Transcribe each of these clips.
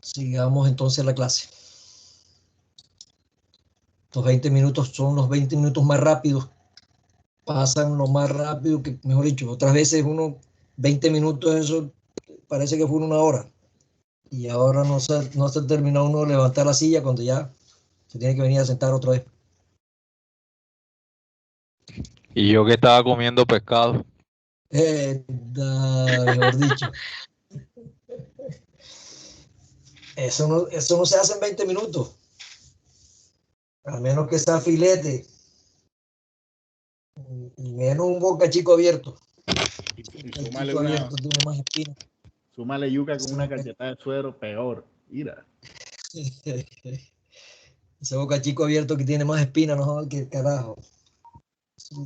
Sigamos entonces la clase. Estos 20 minutos son los 20 minutos más rápidos. Pasan lo más rápido que, mejor dicho, otras veces 20 minutos, eso parece que fue una hora. Y ahora no se termina uno de levantar la silla cuando ya se tiene que venir a sentar otra vez. Y yo que estaba comiendo pescado. Mejor dicho. Eso no se hace en 20 minutos. A menos que sea filete. Y menos un boca chico abierto. Y súmale yuca con una cachetada de suero, peor. Mira. Ese boca chico abierto que tiene más espina, no, que carajo.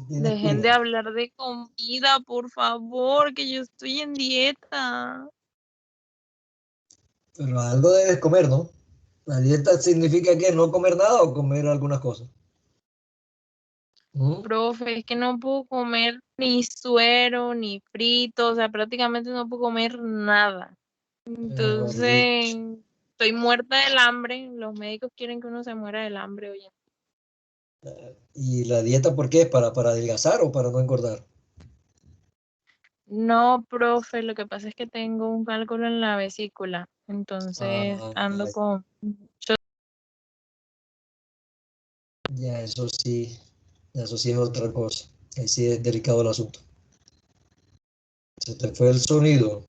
Dejen de hablar de comida, por favor, que yo estoy en dieta. Pero algo debes comer, ¿no? La dieta significa que no comer nada o comer algunas cosas. Profe, es que no puedo comer ni suero, ni frito, o sea, prácticamente no puedo comer nada. Entonces, estoy muerta del hambre. Los médicos quieren que uno se muera del hambre, oye. ¿Y la dieta por qué? ¿Para adelgazar o para no engordar? No, profe, lo que pasa es que tengo un cálculo en la vesícula, entonces ando con... Ya, eso sí es otra cosa. Ahí sí es delicado el asunto. Se te fue el sonido.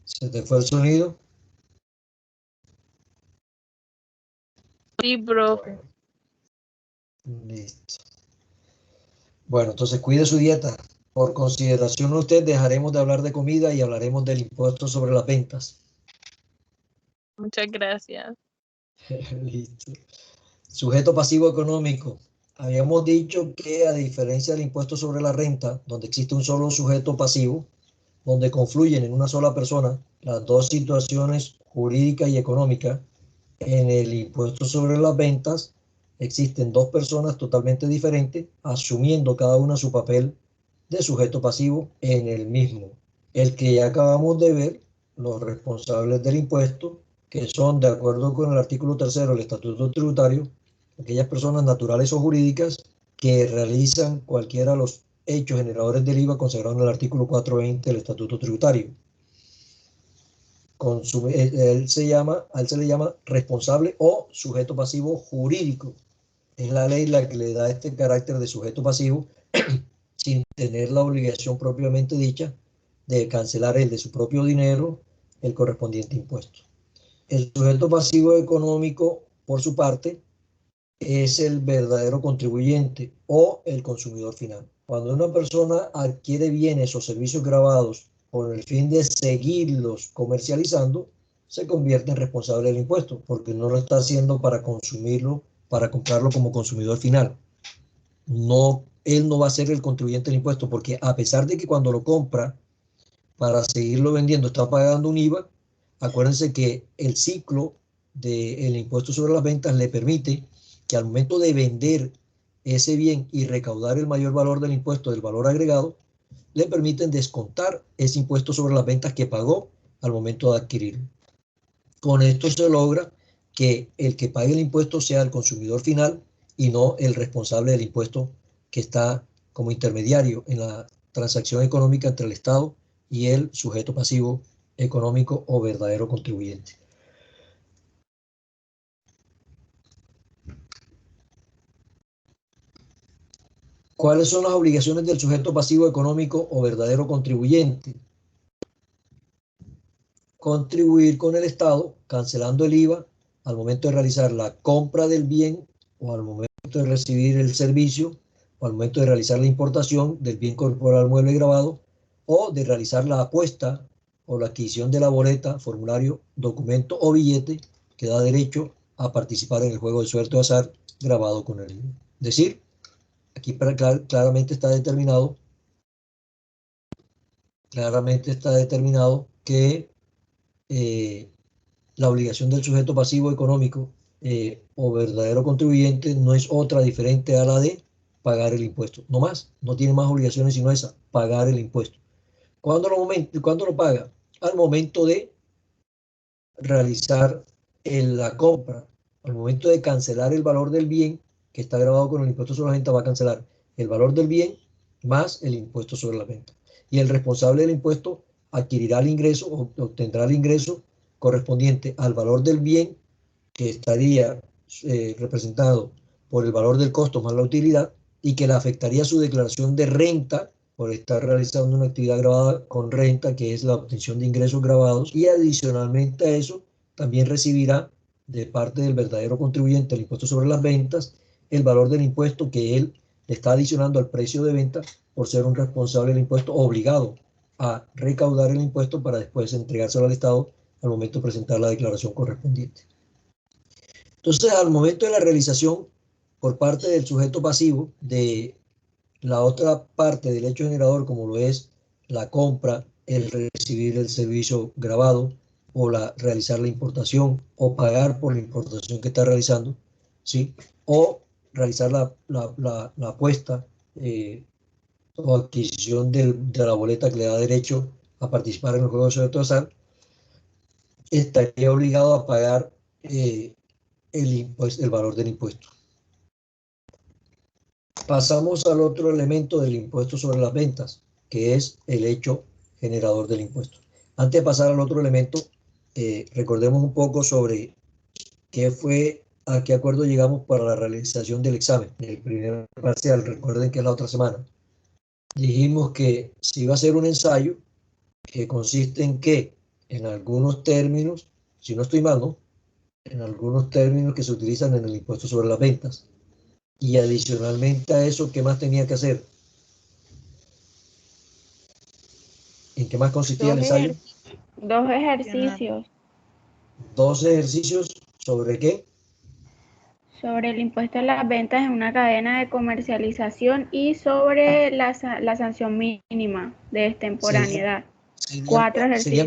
¿Se te fue el sonido? Sí, profe. Listo. Bueno, entonces cuide su dieta. Por consideración de usted, dejaremos de hablar de comida y hablaremos del impuesto sobre las ventas. Muchas gracias. Listo. Sujeto pasivo económico. Habíamos dicho que a diferencia del impuesto sobre la renta, donde existe un solo sujeto pasivo, donde confluyen en una sola persona las dos situaciones jurídica y económica, en el impuesto sobre las ventas existen dos personas totalmente diferentes, asumiendo cada una su papel de sujeto pasivo en el mismo. El que ya acabamos de ver, los responsables del impuesto, que son, de acuerdo con el artículo 3 del Estatuto Tributario, aquellas personas naturales o jurídicas que realizan cualquiera de los hechos generadores del IVA consagrado en el artículo 420 del Estatuto Tributario. A él se le llama responsable o sujeto pasivo jurídico. Es la ley la que le da este carácter de sujeto pasivo sin tener la obligación propiamente dicha de cancelar el de su propio dinero el correspondiente impuesto. El sujeto pasivo económico, por su parte, es el verdadero contribuyente o el consumidor final. Cuando una persona adquiere bienes o servicios grabados con el fin de seguirlos comercializando, se convierte en responsable del impuesto, porque no lo está haciendo para consumirlo, para comprarlo como consumidor final. No, él no va a ser el contribuyente del impuesto, porque a pesar de que cuando lo compra para seguirlo vendiendo está pagando un IVA, acuérdense que el ciclo del impuesto sobre las ventas le permite que al momento de vender ese bien y recaudar el mayor valor del impuesto del valor agregado, le permiten descontar ese impuesto sobre las ventas que pagó al momento de adquirirlo. Con esto se logra que el que pague el impuesto sea el consumidor final y no el responsable del impuesto que está como intermediario en la transacción económica entre el Estado y el sujeto pasivo económico o verdadero contribuyente. ¿Cuáles son las obligaciones del sujeto pasivo económico o verdadero contribuyente? Contribuir con el Estado, cancelando el IVA al momento de realizar la compra del bien o al momento de recibir el servicio o al momento de realizar la importación del bien corporal mueble grabado o de realizar la apuesta o la adquisición de la boleta, formulario, documento o billete que da derecho a participar en el juego de suerte o azar grabado con el IVA. Es decir, aquí claramente está determinado que la obligación del sujeto pasivo económico o verdadero contribuyente no es otra diferente a la de pagar el impuesto. No más, no tiene más obligaciones sino esa, pagar el impuesto. ¿Cuándo lo paga? al momento de realizar la compra, al momento de cancelar el valor del bien que está grabado con el impuesto sobre la venta, va a cancelar el valor del bien más el impuesto sobre la venta. Y el responsable del impuesto adquirirá el ingreso o obtendrá el ingreso correspondiente al valor del bien que estaría representado por el valor del costo más la utilidad y que le afectaría su declaración de renta por estar realizando una actividad grabada con renta, que es la obtención de ingresos grabados, y adicionalmente a eso también recibirá de parte del verdadero contribuyente el impuesto sobre las ventas, el valor del impuesto que él le está adicionando al precio de venta por ser un responsable del impuesto obligado a recaudar el impuesto para después entregárselo al Estado al momento de presentar la declaración correspondiente. Entonces, al momento de la realización por parte del sujeto pasivo de la otra parte del hecho generador, como lo es la compra, el recibir el servicio grabado o realizar la importación o pagar por la importación que está realizando, ¿sí? O realizar la apuesta o adquisición de la boleta que le da derecho a participar en el juego de sujeto de azar, estaría obligado a pagar el valor del impuesto. Pasamos al otro elemento del impuesto sobre las ventas, que es el hecho generador del impuesto. Antes de pasar al otro elemento, recordemos un poco sobre a qué acuerdo llegamos para la realización del examen, el primer parcial. Recuerden que es la otra semana. Dijimos que se iba a hacer un ensayo que consiste en que, en algunos términos, si no estoy mal, ¿no? En algunos términos que se utilizan en el impuesto sobre las ventas. Y adicionalmente a eso, ¿qué más tenía que hacer? ¿En qué más consistía el ensayo? Dos ejercicios. Dos ejercicios ¿sobre qué? Sobre el impuesto a las ventas en una cadena de comercialización y sobre la sanción mínima de extemporaneidad. Serían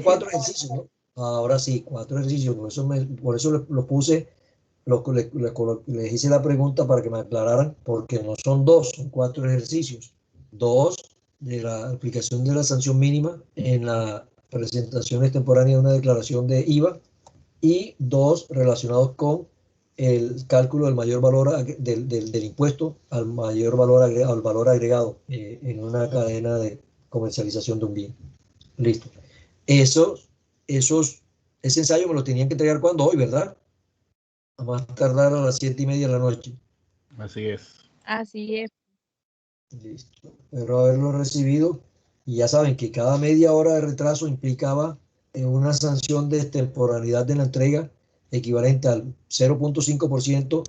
cuatro ejercicios, ¿no? Ahora sí, 4 ejercicios. Por eso lo puse, les hice la pregunta para que me aclararan, porque no son 2, son 4 ejercicios. 2 de la aplicación de la sanción mínima en la presentación extemporánea de una declaración de IVA y 2 relacionados con el cálculo del mayor valor del impuesto al mayor valor agregado en una cadena de comercialización de un bien. Listo. Ese ensayo me lo tenían que entregar cuando hoy, ¿verdad? A más tardar a las 7:30 de la noche. Así es. Así es. Listo. Espero haberlo recibido. Y ya saben que cada media hora de retraso implicaba una sanción de extemporaneidad de la entrega equivalente al 0.5%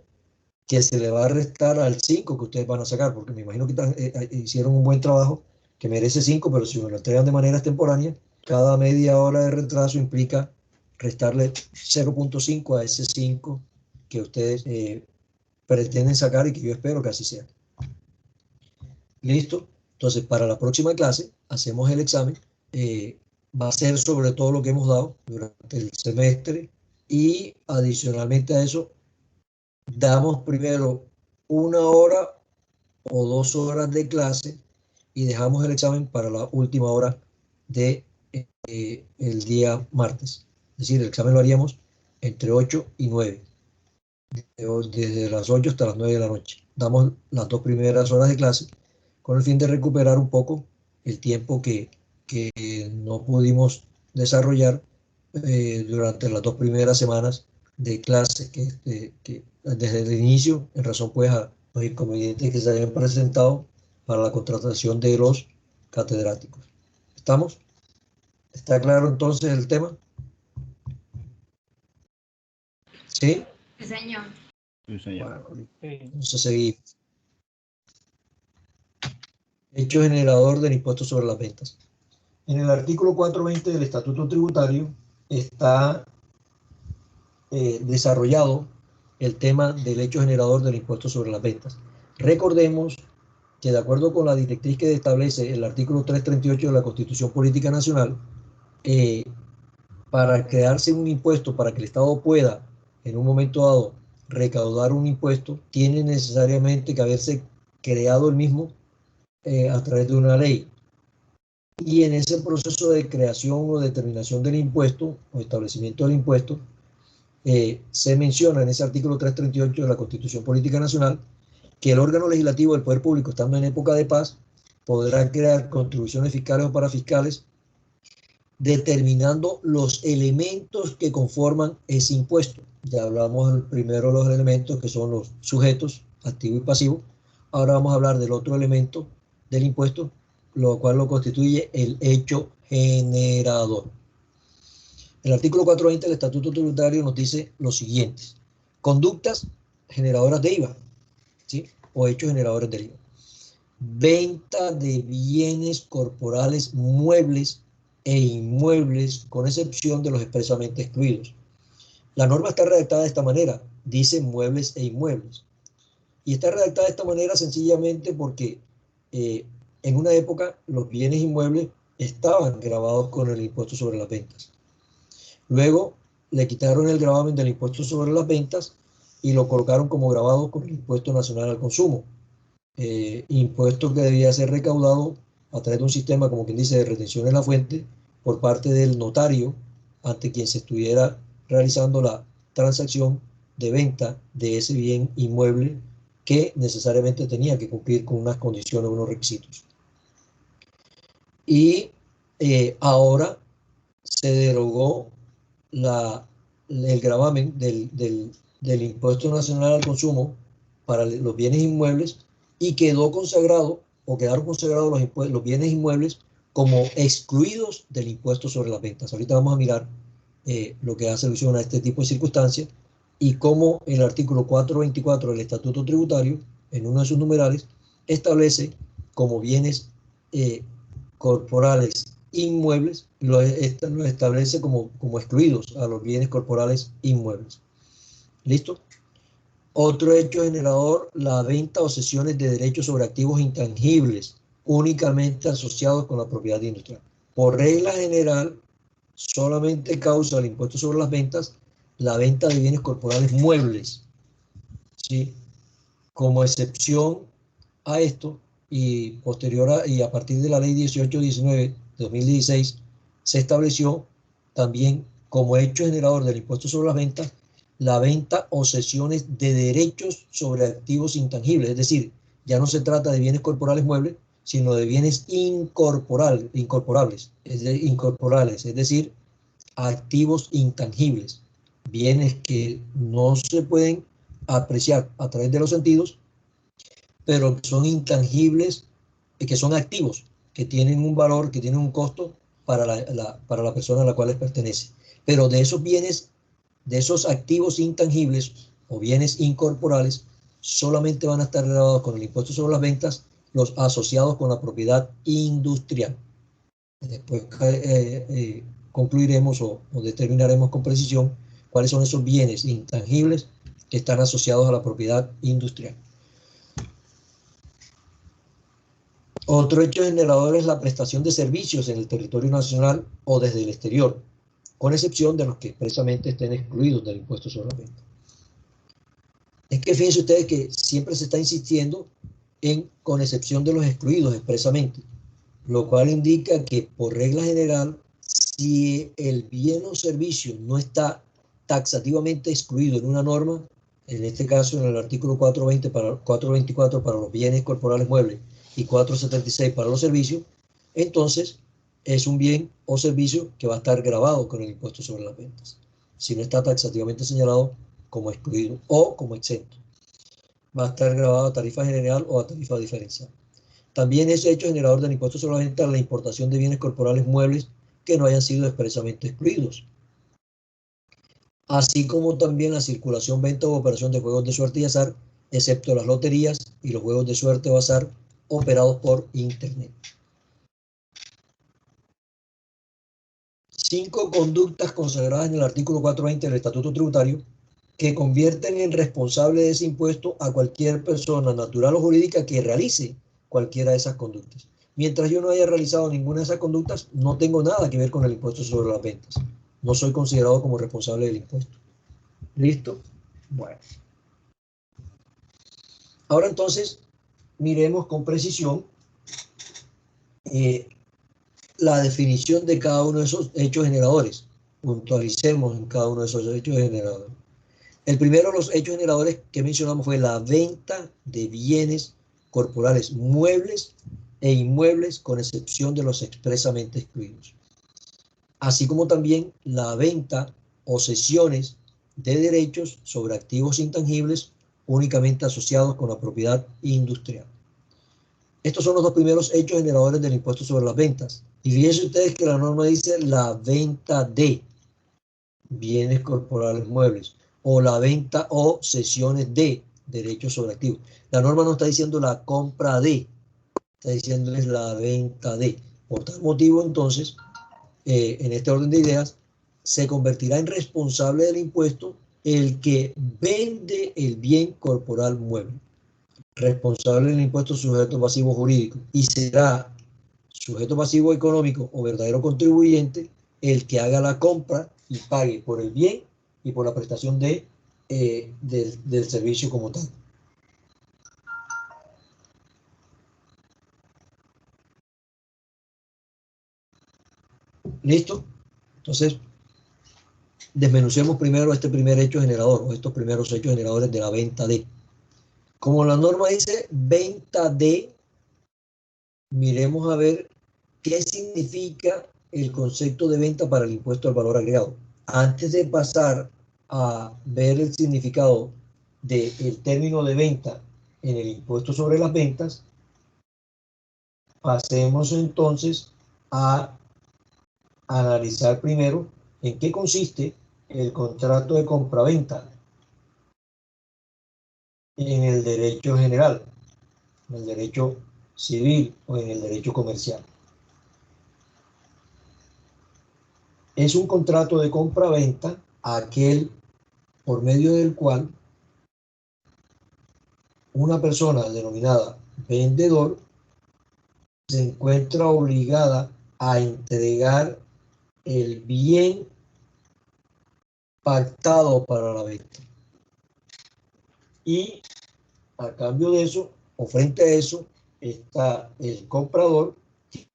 que se le va a restar al 5% que ustedes van a sacar, porque me imagino que hicieron un buen trabajo que merece 5%, pero si me lo entregan de manera extemporánea, cada media hora de retraso implica restarle 0.5 a ese 5 que ustedes pretenden sacar y que yo espero que así sea. ¿Listo? Entonces, para la próxima clase hacemos el examen. Va a ser sobre todo lo que hemos dado durante el semestre y adicionalmente a eso damos primero 1 hora o 2 horas de clase y dejamos el examen para la última hora de el día martes. Es decir, el examen lo haríamos entre 8 y 9, desde las 8 hasta las 9 de la noche. Damos las 2 primeras horas de clase con el fin de recuperar un poco el tiempo que no pudimos desarrollar durante las 2 primeras semanas de clase, que desde el inicio, en razón pues a los inconvenientes que se habían presentado para la contratación de los catedráticos. ¿Estamos? ¿Está claro entonces el tema? ¿Sí? Sí, señor. Sí, señor. Bueno, entonces seguimos. Hecho generador del impuesto sobre las ventas. En el artículo 420 del Estatuto Tributario está desarrollado el tema del hecho generador del impuesto sobre las ventas. Recordemos que de acuerdo con la directriz que establece el artículo 338 de la Constitución Política Nacional, para crearse un impuesto, para que el Estado pueda en un momento dado recaudar un impuesto, tiene necesariamente que haberse creado el mismo a través de una ley. Y en ese proceso de creación o determinación del impuesto o establecimiento del impuesto, se menciona en ese artículo 338 de la Constitución Política Nacional que el órgano legislativo del Poder Público, estando en época de paz, podrá crear contribuciones fiscales o parafiscales determinando los elementos que conforman ese impuesto. Ya hablamos primero de los elementos que son los sujetos, activo y pasivo. Ahora vamos a hablar del otro elemento del impuesto, lo cual lo constituye el hecho generador. El artículo 420 del Estatuto Tributario nos dice lo siguiente: conductas generadoras de IVA, ¿sí? O hechos generadores de IVA. Venta de bienes corporales muebles e inmuebles, con excepción de los expresamente excluidos. La norma está redactada de esta manera, dice muebles e inmuebles. Y está redactada de esta manera sencillamente porque en una época los bienes inmuebles estaban gravados con el impuesto sobre las ventas. Luego le quitaron el gravamen del impuesto sobre las ventas y lo colocaron como grabado con el impuesto nacional al consumo. Impuesto que debía ser recaudado a través de un sistema, como quien dice, de retención en la fuente por parte del notario ante quien se estuviera realizando la transacción de venta de ese bien inmueble que necesariamente tenía que cumplir con unas condiciones, unos requisitos. Y ahora se derogó el gravamen del impuesto nacional al consumo para los bienes inmuebles y quedó consagrado o quedaron consagrados los bienes inmuebles como excluidos del impuesto sobre las ventas. Ahorita vamos a mirar lo que hace alusión a este tipo de circunstancias y cómo el artículo 424 del Estatuto Tributario, en uno de sus numerales, establece como bienes corporales inmuebles, lo establece como excluidos a los bienes corporales inmuebles. ¿Listo? Otro hecho generador, la venta o cesiones de derechos sobre activos intangibles únicamente asociados con la propiedad industrial. Por regla general, solamente causa el impuesto sobre las ventas la venta de bienes corporales muebles, ¿sí? Como excepción a esto, y y a partir de la ley 1819 de 2016, se estableció también como hecho generador del impuesto sobre las ventas la venta o cesiones de derechos sobre activos intangibles, es decir, ya no se trata de bienes corporales muebles, sino de bienes incorporables, es decir, activos intangibles, bienes que no se pueden apreciar a través de los sentidos, pero que son intangibles, que son activos, que tienen un valor, que tienen un costo para la persona a la cual les pertenece. Pero de esos bienes, de esos activos intangibles o bienes incorporales, solamente van a estar grabados con el impuesto sobre las ventas los asociados con la propiedad industrial. Después concluiremos o determinaremos con precisión cuáles son esos bienes intangibles que están asociados a la propiedad industrial. Otro hecho generador es la prestación de servicios en el territorio nacional o desde el exterior, con excepción de los que expresamente estén excluidos del impuesto sobre la venta. Es que fíjense ustedes que siempre se está insistiendo en con excepción de los excluidos expresamente, lo cual indica que por regla general, si el bien o servicio no está taxativamente excluido en una norma, en este caso en el artículo 424 para los bienes corporales muebles y 476 para los servicios, entonces es un bien o servicio que va a estar grabado con el impuesto sobre las ventas, si no está taxativamente señalado como excluido o como exento. Va a estar grabado a tarifa general o a tarifa diferencial. También es hecho generador del impuesto sobre la venta la importación de bienes corporales muebles que no hayan sido expresamente excluidos, así como también la circulación, venta o operación de juegos de suerte y azar, excepto las loterías y los juegos de suerte o azar operados por Internet. 5 conductas consagradas en el artículo 420 del Estatuto Tributario que convierten en responsable de ese impuesto a cualquier persona natural o jurídica que realice cualquiera de esas conductas. Mientras yo no haya realizado ninguna de esas conductas, no tengo nada que ver con el impuesto sobre las ventas. No soy considerado como responsable del impuesto. ¿Listo? Bueno. Ahora entonces, miremos con precisión la definición de cada uno de esos hechos generadores. Puntualicemos en cada uno de esos hechos generadores. El primero de los hechos generadores que mencionamos fue la venta de bienes corporales, muebles e inmuebles, con excepción de los expresamente excluidos. Así como también la venta o cesiones de derechos sobre activos intangibles únicamente asociados con la propiedad industrial. Estos son los dos primeros hechos generadores del impuesto sobre las ventas. Y fíjense ustedes que la norma dice la venta de bienes corporales muebles, o la venta o cesiones de derechos sobre activos. La norma no está diciendo la compra de, está diciendo es la venta de. Por tal motivo, entonces, en este orden de ideas, se convertirá en responsable del impuesto el que vende el bien corporal mueble. Responsable del impuesto sujeto pasivo jurídico, y será sujeto pasivo económico o verdadero contribuyente el que haga la compra y pague por el bien y por la prestación del servicio como tal. ¿Listo? Entonces, desmenucemos primero este primer hecho generador, o estos primeros hechos generadores de la venta de. Como la norma dice venta de, miremos a ver qué significa el concepto de venta para el impuesto al valor agregado. Antes de pasar a ver el significado del término de venta en el impuesto sobre las ventas, pasemos entonces a analizar primero en qué consiste el contrato de compraventa en el derecho general, en el derecho civil o en el derecho comercial. Es un contrato de compra-venta aquel por medio del cual una persona denominada vendedor se encuentra obligada a entregar el bien pactado para la venta. Y a cambio de eso, o frente a eso, está el comprador,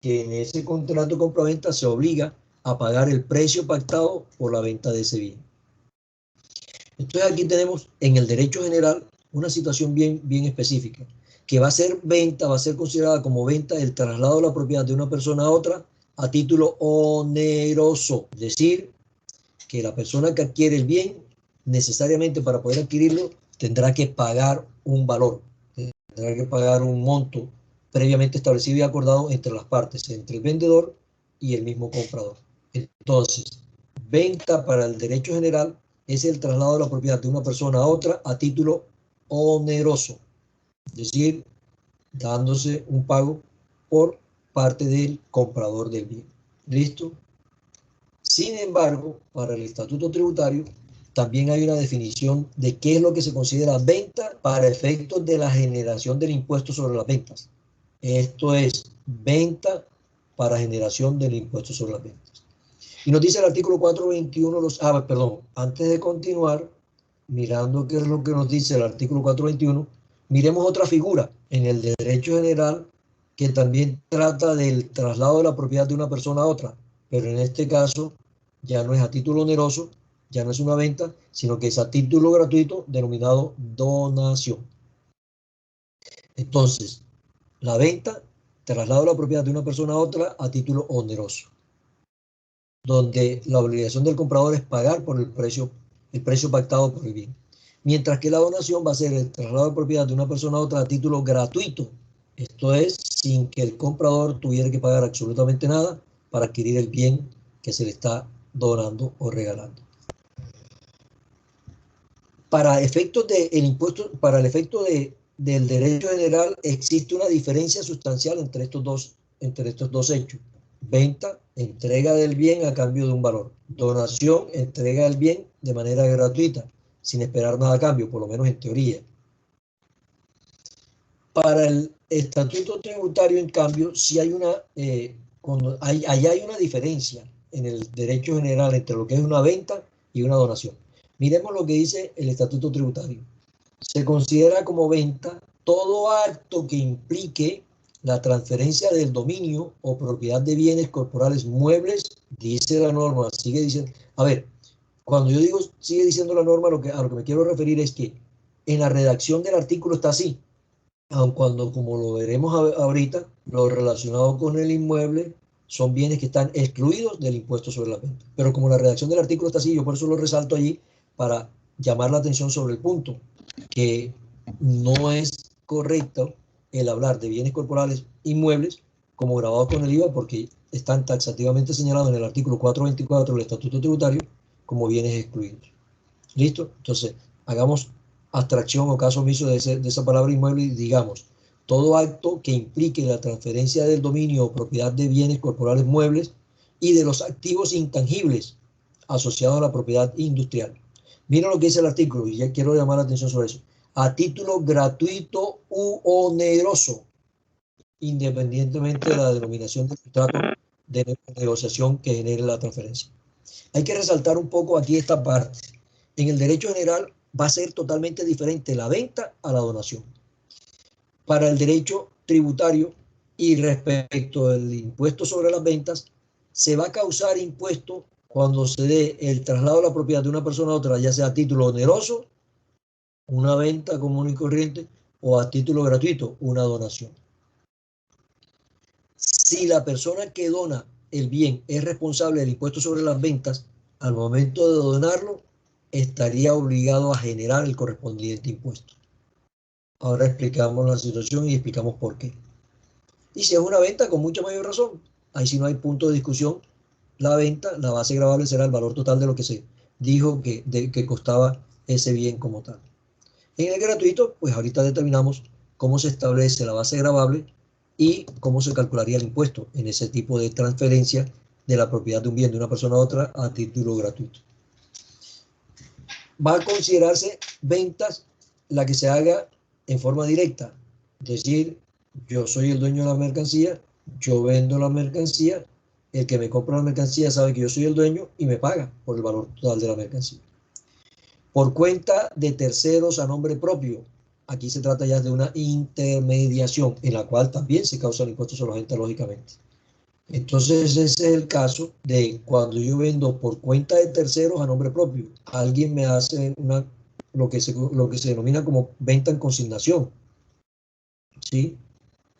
que en ese contrato de compra-venta se obliga a pagar el precio pactado por la venta de ese bien. Entonces aquí tenemos en el derecho general una situación bien específica, que va a ser venta, va a ser considerada como venta el traslado de la propiedad de una persona a otra a título oneroso, es decir, que la persona que adquiere el bien necesariamente para poder adquirirlo tendrá que pagar un valor, tendrá que pagar un monto previamente establecido y acordado entre las partes, entre el vendedor y el mismo comprador. Entonces, venta para el derecho general es el traslado de la propiedad de una persona a otra a título oneroso, es decir, dándose un pago por parte del comprador del bien. ¿Listo? Sin embargo, para el estatuto tributario también hay una definición de qué es lo que se considera venta para efectos de la generación del impuesto sobre las ventas. Esto es venta para generación del impuesto sobre las ventas. Y nos dice el artículo 421, antes de continuar, mirando qué es lo que nos dice el artículo 421, miremos otra figura en el derecho general que también trata del traslado de la propiedad de una persona a otra, pero en este caso ya no es a título oneroso, ya no es una venta, sino que es a título gratuito denominado donación. Entonces, la venta, traslado de la propiedad de una persona a otra a título oneroso, donde la obligación del comprador es pagar por el precio pactado por el bien. Mientras que la donación va a ser el traslado de propiedad de una persona a otra a título gratuito. Esto es, sin que el comprador tuviera que pagar absolutamente nada para adquirir el bien que se le está donando o regalando. Para efectos del impuesto, para el efecto del derecho general, existe una diferencia sustancial entre estos dos hechos. Venta, entrega del bien a cambio de un valor. Donación, entrega del bien de manera gratuita, sin esperar nada a cambio, por lo menos en teoría. Para el estatuto tributario, en cambio, sí hay hay una diferencia en el derecho general entre lo que es una venta y una donación. Miremos lo que dice el estatuto tributario. Se considera como venta todo acto que implique la transferencia del dominio o propiedad de bienes corporales muebles, dice la norma, sigue diciendo, a ver, cuando yo digo sigue diciendo la norma, a lo que me quiero referir es que en la redacción del artículo está así, aun cuando, como lo veremos ahorita, lo relacionado con el inmueble son bienes que están excluidos del impuesto sobre la venta. Pero como la redacción del artículo está así, yo por eso lo resalto allí para llamar la atención sobre el punto, que no es correcto el hablar de bienes corporales inmuebles como grabados con el IVA, porque están taxativamente señalados en el artículo 424 del Estatuto Tributario como bienes excluidos. ¿Listo? Entonces, hagamos abstracción o caso omiso de esa palabra inmueble y digamos, todo acto que implique la transferencia del dominio o propiedad de bienes corporales muebles y de los activos intangibles asociados a la propiedad industrial. Miren lo que dice el artículo y ya quiero llamar la atención sobre eso. A título gratuito u oneroso, independientemente de la denominación del contrato de negociación que genere la transferencia. Hay que resaltar un poco aquí esta parte. En el derecho general va a ser totalmente diferente la venta a la donación. Para el derecho tributario y respecto del impuesto sobre las ventas, se va a causar impuesto cuando se dé el traslado de la propiedad de una persona a otra, ya sea a título oneroso, una venta común y corriente, o a título gratuito, una donación. Si la persona que dona el bien es responsable del impuesto sobre las ventas, al momento de donarlo, estaría obligado a generar el correspondiente impuesto. Ahora explicamos la situación y explicamos por qué. Y si es una venta, con mucha mayor razón. Ahí sí no hay punto de discusión. La venta, la base gravable será el valor total de lo que se dijo que costaba ese bien como tal. En el gratuito, pues ahorita determinamos cómo se establece la base gravable y cómo se calcularía el impuesto en ese tipo de transferencia de la propiedad de un bien de una persona a otra a título gratuito. Va a considerarse ventas la que se haga en forma directa, es decir, yo soy el dueño de la mercancía, yo vendo la mercancía, el que me compra la mercancía sabe que yo soy el dueño y me paga por el valor total de la mercancía. Por cuenta de terceros a nombre propio, aquí se trata ya de una intermediación en la cual también se causa el impuesto sobre la venta, lógicamente. Entonces ese es el caso de cuando yo vendo por cuenta de terceros a nombre propio. Alguien me hace lo que se denomina como venta en consignación. ¿Sí?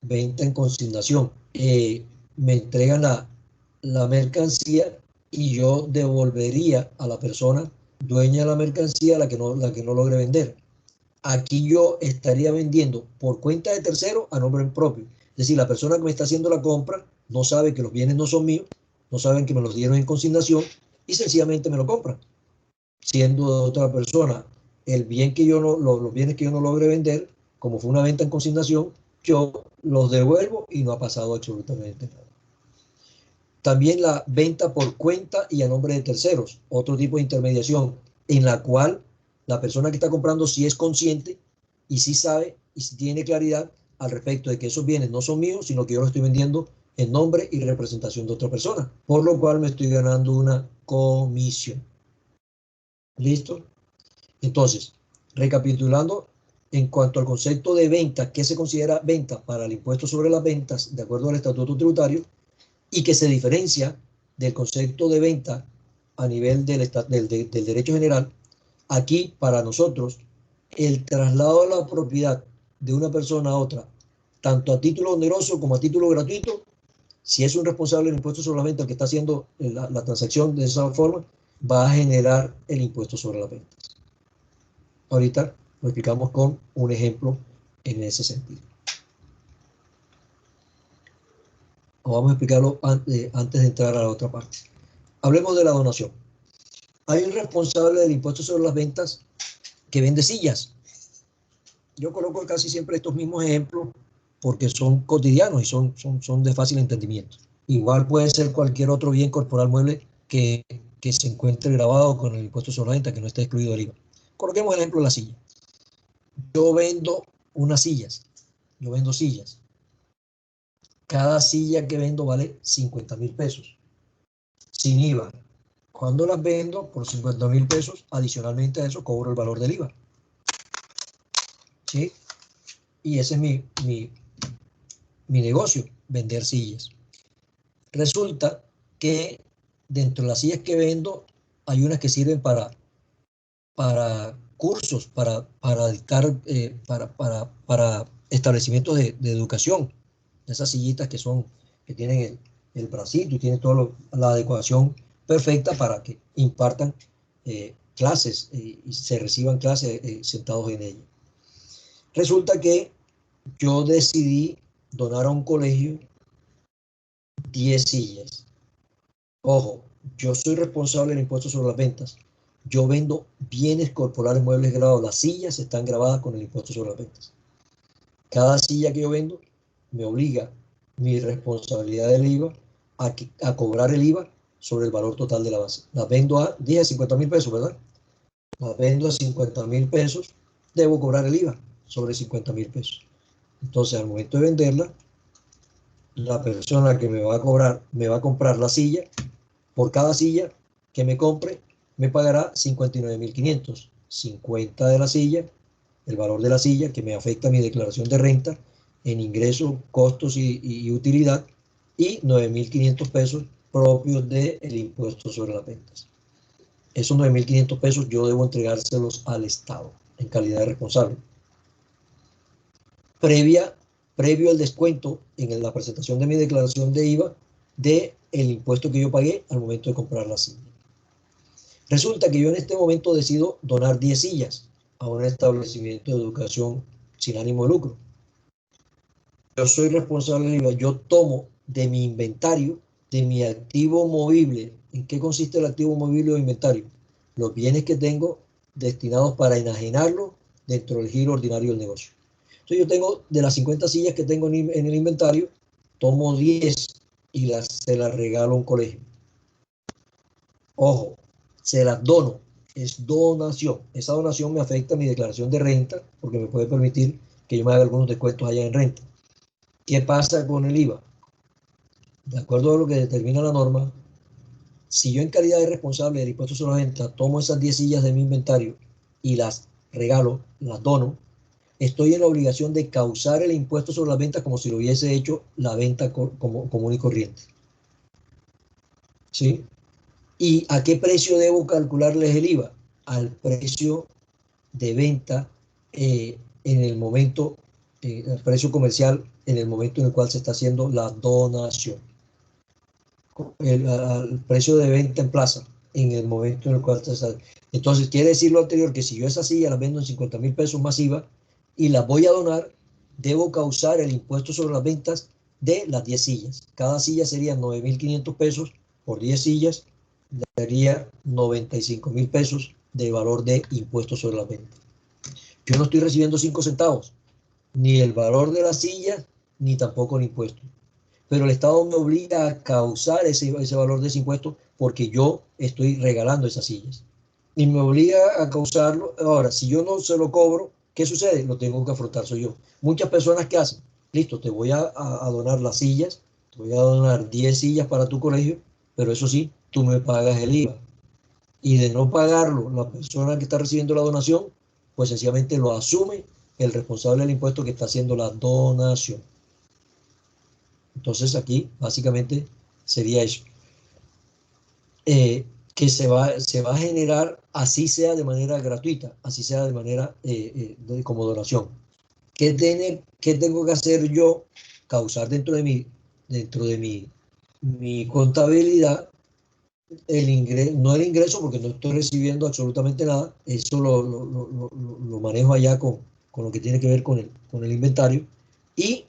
Venta en consignación. Me entregan la mercancía y yo devolvería a la persona dueña de la mercancía la que no logre vender. Aquí yo estaría vendiendo por cuenta de tercero a nombre propio. Es decir, la persona que me está haciendo la compra no sabe que los bienes no son míos, no saben que me los dieron en consignación y sencillamente me lo compran. Siendo de otra persona, el bien que yo no, los bienes que yo no logre vender, como fue una venta en consignación, yo los devuelvo y no ha pasado absolutamente nada. También la venta por cuenta y a nombre de terceros, otro tipo de intermediación, en la cual la persona que está comprando sí es consciente y sí sabe y sí tiene claridad al respecto de que esos bienes no son míos, sino que yo los estoy vendiendo en nombre y representación de otra persona, por lo cual me estoy ganando una comisión. ¿Listo? Entonces, recapitulando, en cuanto al concepto de venta, ¿qué se considera venta para el impuesto sobre las ventas de acuerdo al Estatuto Tributario? Y que se diferencia del concepto de venta a nivel del derecho general. Aquí, para nosotros, el traslado de la propiedad de una persona a otra, tanto a título oneroso como a título gratuito, si es un responsable del impuesto sobre la venta el que está haciendo la transacción de esa forma, va a generar el impuesto sobre las ventas. Ahorita lo explicamos con un ejemplo en ese sentido. Vamos a explicarlo antes de entrar a la otra parte. Hablemos de la donación. Hay un responsable del impuesto sobre las ventas que vende sillas. Yo coloco casi siempre estos mismos ejemplos porque son cotidianos y son de fácil entendimiento. Igual puede ser cualquier otro bien corporal mueble que se encuentre grabado con el impuesto sobre la venta, que no esté excluido del IVA. Coloquemos el ejemplo de la silla. Yo vendo unas sillas. Yo vendo sillas. Cada silla que vendo vale 50.000 pesos, sin IVA. Cuando las vendo por 50.000 pesos, adicionalmente a eso cobro el valor del IVA. ¿Sí? Y ese es mi negocio, vender sillas. Resulta que dentro de las sillas que vendo hay unas que sirven para cursos, para dictar, para establecimientos de educación. Esas sillitas que tienen el bracito y tienen toda la adecuación perfecta para que impartan clases y se reciban clases sentados en ella. Resulta que yo decidí donar a un colegio 10 sillas. Ojo, yo soy responsable del impuesto sobre las ventas. Yo vendo bienes corporales muebles grabados. Las sillas están grabadas con el impuesto sobre las ventas. Cada silla que yo vendo me obliga mi responsabilidad del IVA a cobrar el IVA sobre el valor total de la base. Las vendo a 50.000 pesos, ¿verdad? Las vendo a 50.000 pesos, debo cobrar el IVA sobre 50.000 pesos. Entonces, al momento de venderla, la persona que me va a comprar la silla, por cada silla que me compre, me pagará 59.500. 50 de la silla, el valor de la silla, que me afecta mi declaración de renta en ingresos, costos y utilidad, y 9.500 pesos propios del impuesto sobre las ventas. Esos 9.500 pesos yo debo entregárselos al Estado en calidad de responsable. Previo al descuento en la presentación de mi declaración de IVA del impuesto que yo pagué al momento de comprar la silla. Resulta que yo en este momento decido donar 10 sillas a un establecimiento de educación sin ánimo de lucro. Yo soy responsable del IVA, yo tomo de mi inventario, de mi activo movible. ¿En qué consiste el activo movible o inventario? Los bienes que tengo destinados para enajenarlo dentro del giro ordinario del negocio. Entonces yo tengo, de las 50 sillas que tengo en el inventario, tomo 10 y se las regalo a un colegio. Ojo, se las dono, es donación. Esa donación me afecta a mi declaración de renta porque me puede permitir que yo me haga algunos descuentos allá en renta. ¿Qué pasa con el IVA? De acuerdo a lo que determina la norma, si yo en calidad de responsable del impuesto sobre la venta tomo esas 10 sillas de mi inventario y las regalo, las dono, estoy en la obligación de causar el impuesto sobre las ventas como si lo hubiese hecho la venta común y corriente. ¿Sí? ¿Y a qué precio debo calcularles el IVA? Al precio de venta en el momento, el precio comercial en el momento en el cual se está haciendo la donación. Al precio de venta en plaza en el momento en el cual se está. Entonces, quiere decir lo anterior, que si yo esas sillas las vendo en 50.000 pesos más IVA y las voy a donar, debo causar el impuesto sobre las ventas de las 10 sillas. Cada silla sería 9.500 pesos por 10 sillas, daría 95.000 pesos de valor de impuesto sobre las ventas. Yo no estoy recibiendo 5 centavos, ni el valor de las sillas, ni tampoco el impuesto. Pero el Estado me obliga a causar ese valor de ese impuesto porque yo estoy regalando esas sillas. Y me obliga a causarlo. Ahora, si yo no se lo cobro, ¿qué sucede? Lo tengo que afrontar soy yo. Muchas personas que hacen, listo, te voy a donar las sillas, te voy a donar 10 sillas para tu colegio, pero eso sí, tú me pagas el IVA. Y de no pagarlo, la persona que está recibiendo la donación, pues sencillamente lo asume el responsable del impuesto que está haciendo la donación. Entonces aquí básicamente sería eso. Que se va a generar, así sea de manera gratuita, así sea de manera como donación. ¿Qué tengo que hacer yo? Causar dentro de mi contabilidad el ingreso, no el ingreso porque no estoy recibiendo absolutamente nada, eso lo manejo allá con lo que tiene que ver con el inventario, y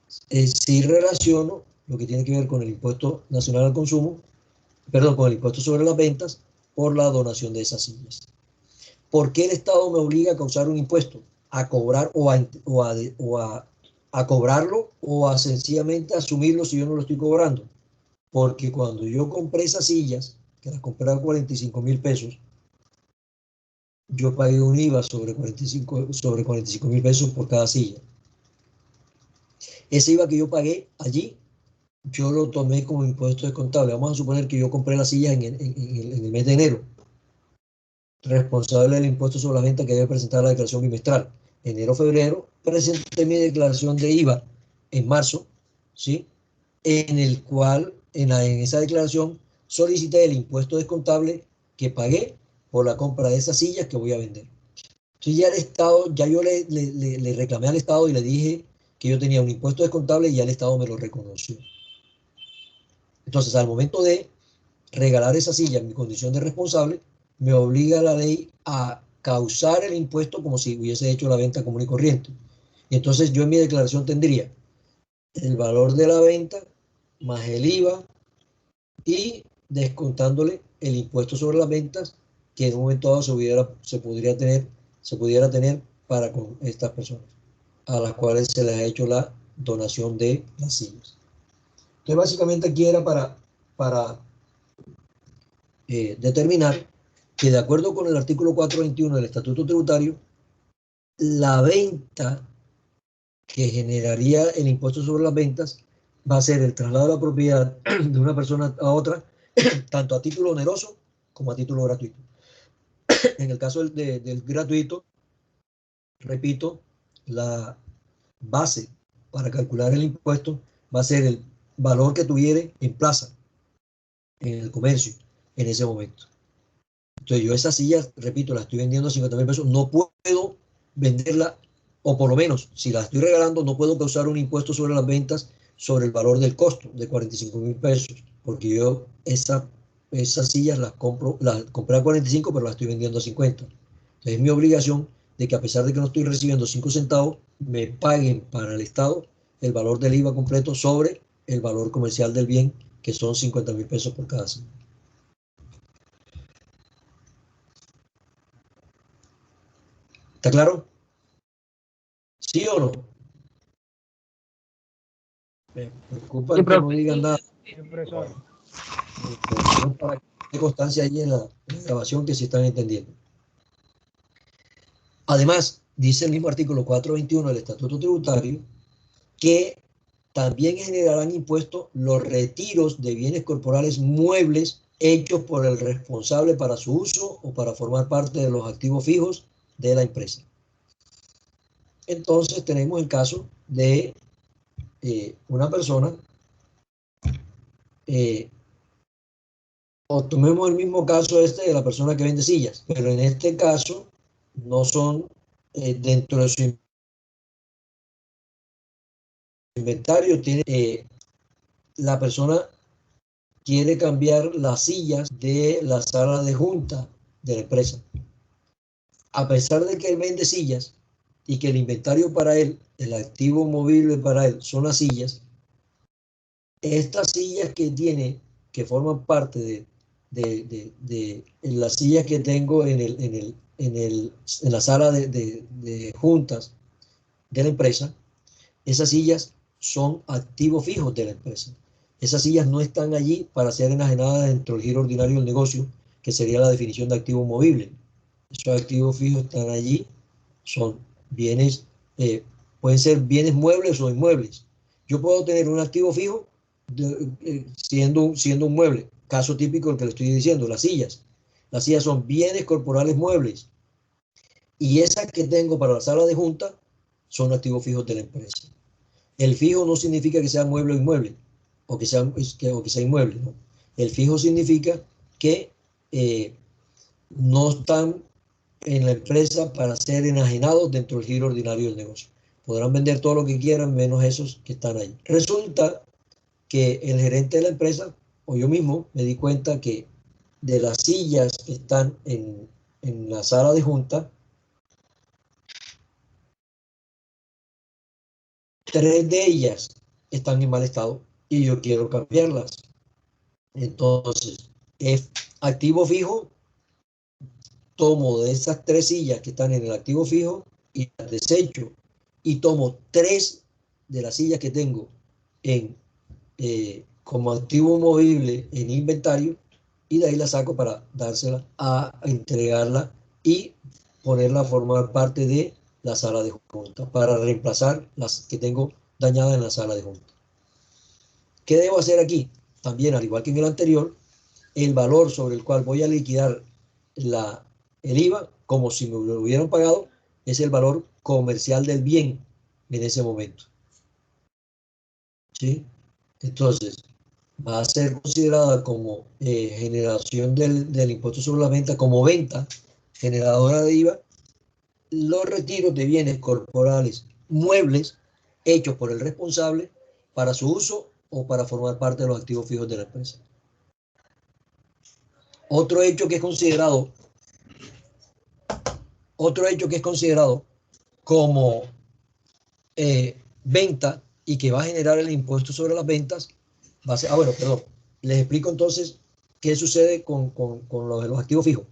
sí relaciono lo que tiene que ver con el impuesto nacional al consumo, perdón, con el impuesto sobre las ventas por la donación de esas sillas. ¿Por qué el Estado me obliga a causar un impuesto? A cobrar a cobrarlo o a sencillamente asumirlo si yo no lo estoy cobrando. Porque cuando yo compré esas sillas, que las compré a 45.000 pesos, yo pagué un IVA sobre 45.000 pesos por cada silla. Ese IVA que yo pagué allí, yo lo tomé como impuesto descontable. Vamos a suponer que yo compré las sillas en el mes de enero. Responsable del impuesto sobre la venta que debe presentar la declaración bimestral. Enero, febrero, presenté mi declaración de IVA en marzo ¿sí? En el cual, en esa declaración, solicité el impuesto descontable que pagué por la compra de esas sillas que voy a vender. Entonces ya el Estado, ya yo le reclamé al Estado y le dije que yo tenía un impuesto descontable y ya el Estado me lo reconoció. Entonces, al momento de regalar esa silla en mi condición de responsable, me obliga la ley a causar el impuesto como si hubiese hecho la venta común y corriente. Y entonces yo en mi declaración tendría el valor de la venta más el IVA y descontándole el impuesto sobre las ventas que en un momento dado se pudiera tener para con estas personas a las cuales se les ha hecho la donación de las sillas. Entonces básicamente aquí era para determinar que de acuerdo con el artículo 421 del Estatuto Tributario, la venta que generaría el impuesto sobre las ventas va a ser el traslado de la propiedad de una persona a otra, tanto a título oneroso como a título gratuito. En el caso del gratuito, repito, la base para calcular el impuesto va a ser el valor que tuviere en plaza, en el comercio, en ese momento. Entonces yo esa silla, repito, la estoy vendiendo a 50,000 pesos, no puedo venderla, o por lo menos, si la estoy regalando, no puedo causar un impuesto sobre las ventas sobre el valor del costo de 45,000 pesos, porque yo esas sillas las compré a 45, pero las estoy vendiendo a 50. Entonces es mi obligación de que a pesar de que no estoy recibiendo 5 centavos, me paguen para el Estado el valor del IVA completo sobre el valor comercial del bien, que son 50,000 pesos por cada silla. ¿Está claro? ¿Sí o no? Me preocupa que no digan nada. Para que quede constancia ahí en la grabación que se están entendiendo. Además, dice el mismo artículo 421 del Estatuto Tributario que también generarán impuestos los retiros de bienes corporales muebles hechos por el responsable para su uso o para formar parte de los activos fijos de la empresa. Entonces tenemos el caso de una persona, o tomemos el mismo caso de la persona que vende sillas, pero en este caso no son dentro de su inventario, tiene la persona quiere cambiar las sillas de la sala de junta de la empresa. A pesar de que él vende sillas y que el inventario para él, el activo movible para él son las sillas, estas sillas que tiene, que forman parte de las sillas que tengo en la sala de juntas de la empresa, esas sillas son activos fijos de la empresa. Esas sillas no están allí para ser enajenadas dentro del giro ordinario del negocio, que sería la definición de activo movible. Esos activos fijos están allí, son bienes, pueden ser bienes muebles o inmuebles. Yo puedo tener un activo fijo siendo un mueble. Caso típico el que le estoy diciendo, las sillas. Las sillas son bienes corporales muebles. Y esas que tengo para la sala de junta son activos fijos de la empresa. El fijo no significa que sea mueble o inmueble, o que sea inmueble, ¿no? El fijo significa que no están en la empresa para ser enajenados dentro del giro ordinario del negocio. Podrán vender todo lo que quieran, menos esos que están ahí. Resulta que el gerente de la empresa, o yo mismo, me di cuenta que de las sillas que están en la sala de junta, 3 de ellas están en mal estado y yo quiero cambiarlas. Entonces, activo fijo, tomo de esas 3 sillas que están en el activo fijo y las desecho y tomo 3 de las sillas que tengo como activo movible en inventario y de ahí la saco para dársela a entregarla y ponerla a formar parte de la sala de junta para reemplazar las que tengo dañadas en la sala de junta. ¿Qué debo hacer aquí? También, al igual que en el anterior, el valor sobre el cual voy a liquidar el IVA, como si me lo hubieran pagado, es el valor comercial del bien en ese momento. ¿sí? Entonces, va a ser considerada como generación del impuesto sobre la venta, como venta generadora de IVA, los retiros de bienes corporales muebles hechos por el responsable para su uso o para formar parte de los activos fijos de la empresa. Otro hecho que es considerado como venta y que va a generar el impuesto sobre las ventas va a ser, les explico entonces qué sucede con los activos fijos.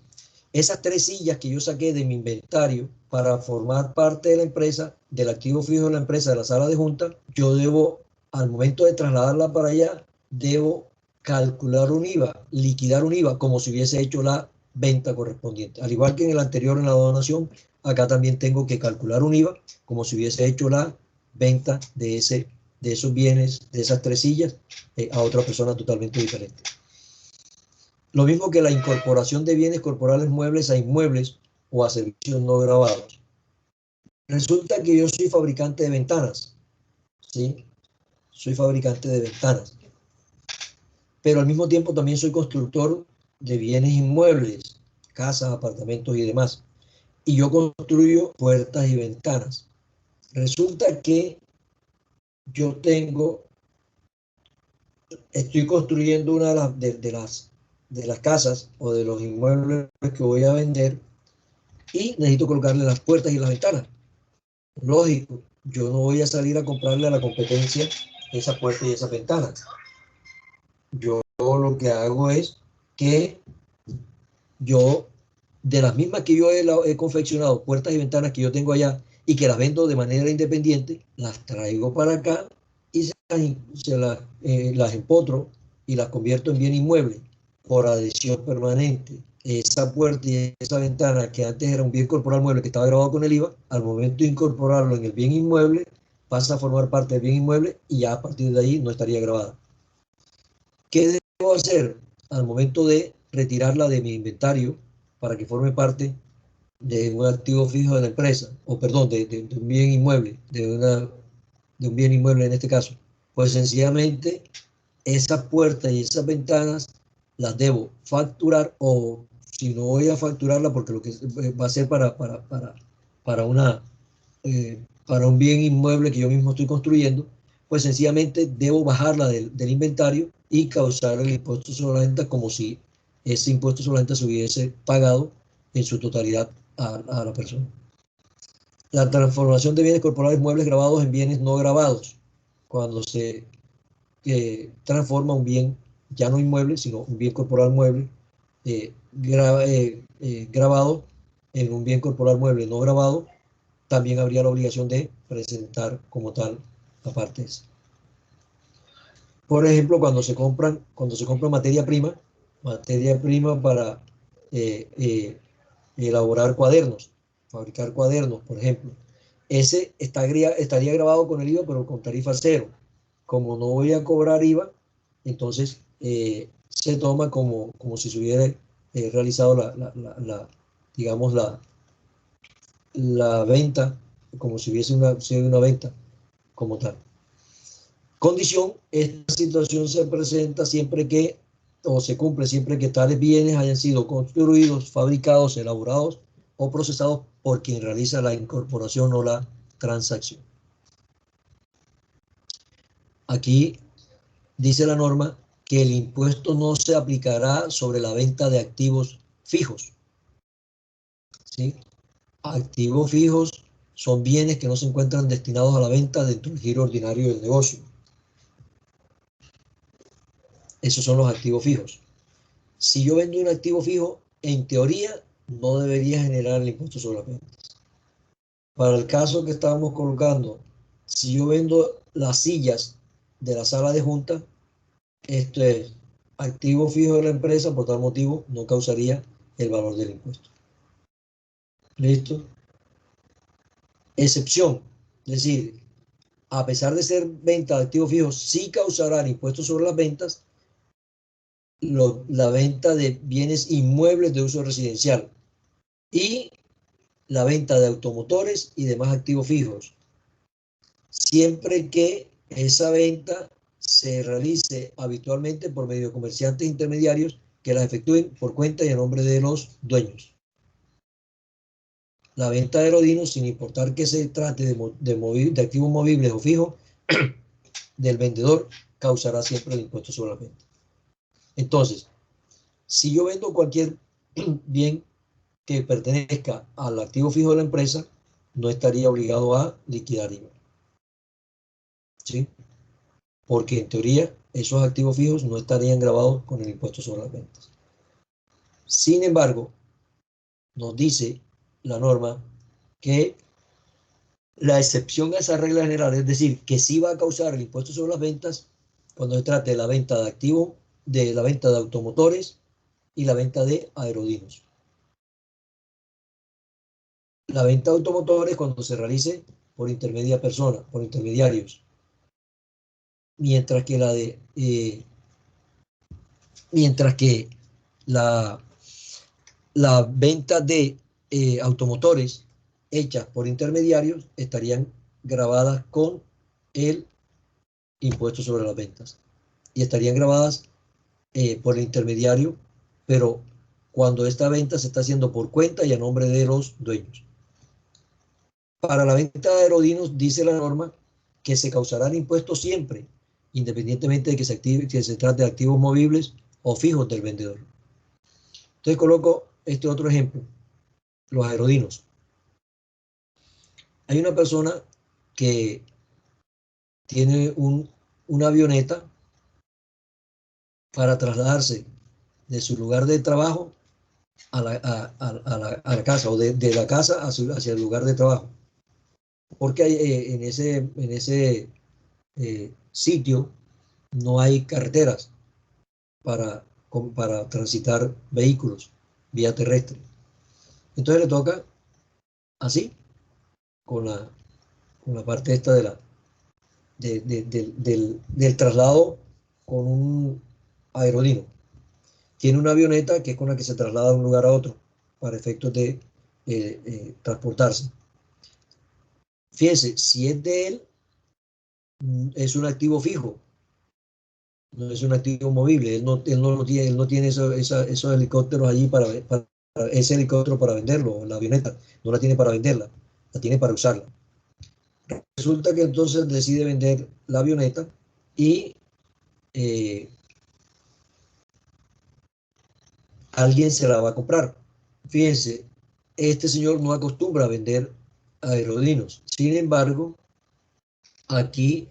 Esas 3 sillas que yo saqué de mi inventario para formar parte de la empresa, del activo fijo de la empresa, de la sala de junta, yo debo, al momento de trasladarla para allá, debo calcular un IVA, liquidar un IVA, como si hubiese hecho la venta correspondiente. Al igual que en el anterior, en la donación, acá también tengo que calcular un IVA, como si hubiese hecho la venta de esos bienes, de esas 3 sillas, a otra persona totalmente diferente. Lo mismo que la incorporación de bienes corporales muebles a inmuebles o a servicios no grabados. Resulta que yo soy fabricante de ventanas, ¿sí? Soy fabricante de ventanas. Pero al mismo tiempo también soy constructor de bienes inmuebles, casas, apartamentos y demás. Y yo construyo puertas y ventanas. Resulta que yo estoy construyendo una de las casas o de los inmuebles que voy a vender y necesito colocarle las puertas y las ventanas. Lógico, yo no voy a salir a comprarle a la competencia esa puerta y esas ventanas. Yo lo que hago es que yo, de las mismas que yo he confeccionado, puertas y ventanas que yo tengo allá y que las vendo de manera independiente, las traigo para acá y las empotro y las convierto en bien inmueble por adhesión permanente. Esa puerta y esa ventana que antes era un bien corporal mueble que estaba grabado con el IVA, al momento de incorporarlo en el bien inmueble, pasa a formar parte del bien inmueble y ya a partir de ahí no estaría grabada. ¿Qué debo hacer al momento de retirarla de mi inventario para que forme parte de un activo fijo de la empresa? O perdón, de un bien inmueble, de un bien inmueble en este caso. Pues sencillamente esas puertas y esas ventanas las debo facturar, o si no voy a facturarla porque lo que va a ser para un bien inmueble que yo mismo estoy construyendo, pues sencillamente debo bajarla del inventario y causar el impuesto sobre la venta como si ese impuesto sobre la venta se hubiese pagado en su totalidad a la persona. La transformación de bienes corporales muebles grabados en bienes no grabados, cuando se transforma un bien ya no inmueble, sino un bien corporal mueble grabado en un bien corporal mueble no grabado, también habría la obligación de presentar como tal aparte esa. Por ejemplo, cuando se compra materia prima para elaborar cuadernos, fabricar cuadernos, por ejemplo, ese estaría grabado con el IVA, pero con tarifa cero. Como no voy a cobrar IVA, entonces se toma como si se hubiera realizado digamos, la venta, como si hubiese sido una venta como tal. Condición: esta situación se presenta siempre que, o se cumple siempre que tales bienes hayan sido construidos, fabricados, elaborados o procesados por quien realiza la incorporación o la transacción. Aquí dice la norma que el impuesto no se aplicará sobre la venta de activos fijos, ¿sí? Activos fijos son bienes que no se encuentran destinados a la venta dentro del giro ordinario del negocio. Esos son los activos fijos. Si yo vendo un activo fijo, en teoría no debería generar el impuesto sobre las ventas. Para el caso que estábamos colocando, si yo vendo las sillas de la sala de junta, esto es activo fijo de la empresa, por tal motivo no causaría el valor del impuesto. ¿Listo? Excepción, es decir, a pesar de ser venta de activos fijos, sí causará el impuesto sobre las ventas la venta de bienes inmuebles de uso residencial y la venta de automotores y demás activos fijos, siempre que esa venta se realice habitualmente por medio de comerciantes intermediarios que las efectúen por cuenta y a nombre de los dueños. La venta de aerodinos, sin importar que se trate de activos movibles o fijos, del vendedor, causará siempre el impuesto sobre la venta. Entonces, si yo vendo cualquier bien que pertenezca al activo fijo de la empresa, no estaría obligado a liquidar IVA. ¿Sí? Porque en teoría esos activos fijos no estarían grabados con el impuesto sobre las ventas. Sin embargo, nos dice la norma que la excepción a esa regla general, es decir, que sí va a causar el impuesto sobre las ventas cuando se trate de la venta de activos, de la venta de automotores y la venta de aerodinos. La venta de automotores cuando se realice por intermediarios, mientras que la venta de automotores hechas por intermediarios estarían grabadas con el impuesto sobre las ventas y estarían grabadas por el intermediario, pero cuando esta venta se está haciendo por cuenta y a nombre de los dueños. Para la venta de aerodinos dice la norma que se causará el impuesto siempre, independientemente de que se trate de activos movibles o fijos del vendedor. Entonces coloco este otro ejemplo, los aerodinos. Hay una persona que tiene una avioneta para trasladarse de su lugar de trabajo a la casa, o de la casa hacia el lugar de trabajo. Porque hay, en ese sitio no hay carreteras para transitar vehículos vía terrestre. Entonces le toca así, con la parte esta del traslado con un aerodino. Tiene una avioneta que es con la que se traslada de un lugar a otro para efectos de transportarse. Fíjense, si es de él, es un activo fijo, no es un activo movible. Él no tiene esos helicópteros allí para ese helicóptero para venderlo, la avioneta, no la tiene para venderla, la tiene para usarla. Resulta que entonces decide vender la avioneta y alguien se la va a comprar. Fíjense, este señor no acostumbra a vender aerodinos. Sin embargo, aquí,